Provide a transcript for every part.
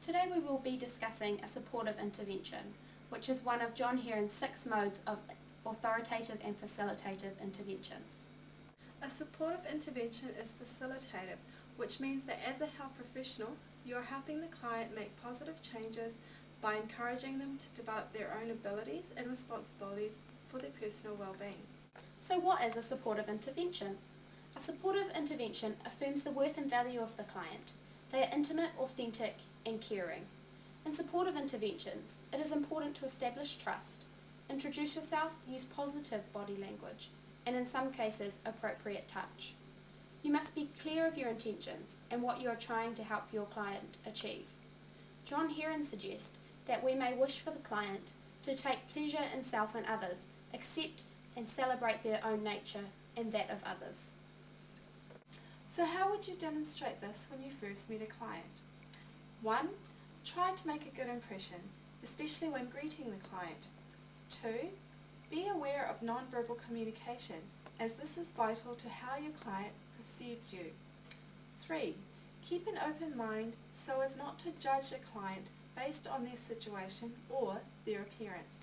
Today we will be discussing a supportive intervention, which is one of John Heron's 6 modes of authoritative and facilitative interventions. A supportive intervention is facilitative, which means that as a health professional, you are helping the client make positive changes by encouraging them to develop their own abilities and responsibilities for their personal well-being. So what is a supportive intervention? A supportive intervention affirms the worth and value of the client. They are intimate, authentic and caring. In supportive interventions, it is important to establish trust, introduce yourself, use positive body language, and in some cases, appropriate touch. You must be clear of your intentions and what you are trying to help your client achieve. John Heron suggests that we may wish for the client to take pleasure in self and others, accept and celebrate their own nature and that of others. So how would you demonstrate this when you first meet a client? 1. Try to make a good impression, especially when greeting the client. 2. Be aware of non-verbal communication, as this is vital to how your client perceives you. 3. Keep an open mind so as not to judge a client based on their situation or their appearance.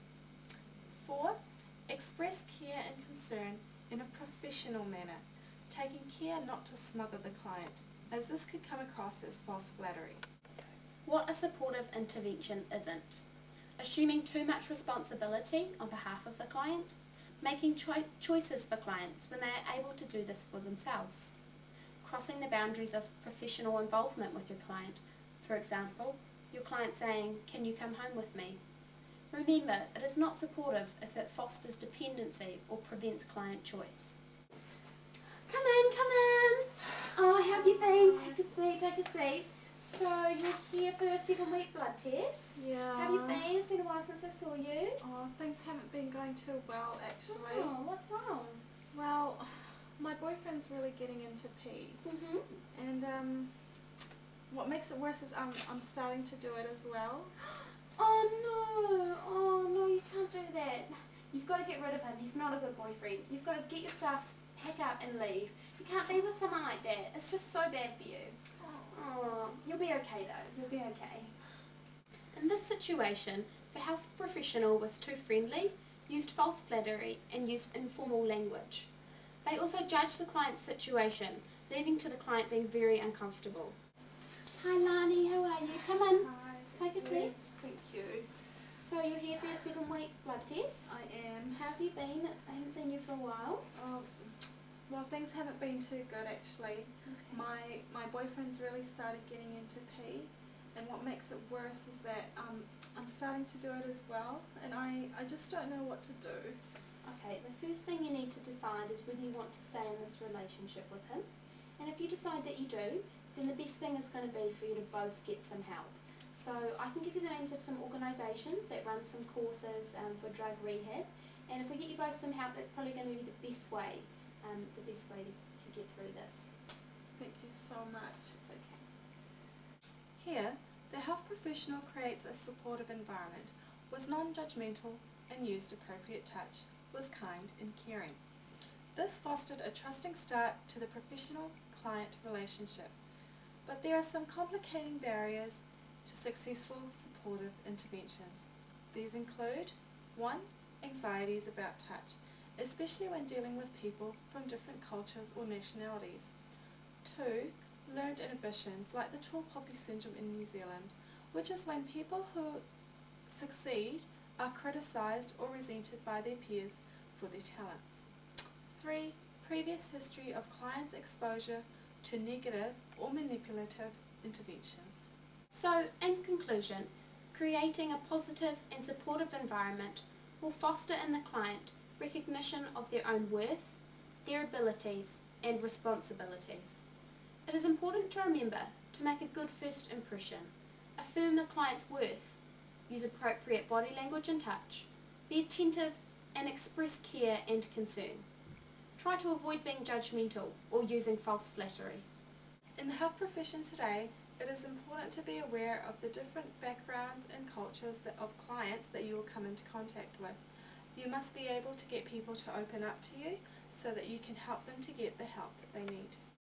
4. Express care and concern in a professional manner, taking care not to smother the client, as this could come across as false flattery. What a supportive intervention isn't. Assuming too much responsibility on behalf of the client, making choices for clients when they are able to do this for themselves, crossing the boundaries of professional involvement with your client. For example, your client saying, "Can you come home with me?" Remember, it is not supportive if it fosters dependency or prevents client choice. Come in, come in. Oh, how have you been? Take a seat. So you're here for a 7-week blood test? Yeah. How have you been? It's been a while since I saw you. Oh, things haven't been going too well actually. Oh, what's wrong? Well, my boyfriend's really getting into pee. And what makes it worse is I'm starting to do it as well. Oh no, you can't do that. You've got to get rid of him. He's not a good boyfriend. You've got to get your stuff, pack up and leave. You can't be with someone like that. It's just so bad for you. Oh, you'll be okay though. You'll be okay. In this situation, the health professional was too friendly, used false flattery and used informal language. They also judged the client's situation, leading to the client being very uncomfortable. Hi Lani, how are you? Come in. Hi. Take a seat. Thank you. So you're here for your 7-week blood test? I am. How have you been? I haven't seen you for a while. Well, things haven't been too good actually. Okay. My boyfriend's really started getting into pee, and what makes it worse is that I'm starting to do it as well, and I just don't know what to do. Okay, the first thing you need to decide is whether you want to stay in this relationship with him. And if you decide that you do, then the best thing is going to be for you to both get some help. So I can give you the names of some organisations that run some courses for drug rehab, and if we get you both some help, that's probably going to be the best way to get through this. Thank you so much. It's okay. Here, the health professional creates a supportive environment, was non-judgmental and used appropriate touch, was kind and caring. This fostered a trusting start to the professional-client relationship. But there are some complicating barriers to successful supportive interventions. These include 1. Anxieties about touch, especially when dealing with people from different cultures or nationalities. 2. Learned inhibitions like the tall poppy syndrome in New Zealand, which is when people who succeed are criticised or resented by their peers for their talents. 3. Previous history of clients' exposure to negative or manipulative interventions. So, in conclusion, creating a positive and supportive environment will foster in the client recognition of their own worth, their abilities and responsibilities. It is important to remember to make a good first impression, affirm the client's worth, use appropriate body language and touch, be attentive and express care and concern. Try to avoid being judgmental or using false flattery. In the health profession today, it is important to be aware of the different backgrounds and cultures of clients that you will come into contact with. You must be able to get people to open up to you so that you can help them to get the help that they need.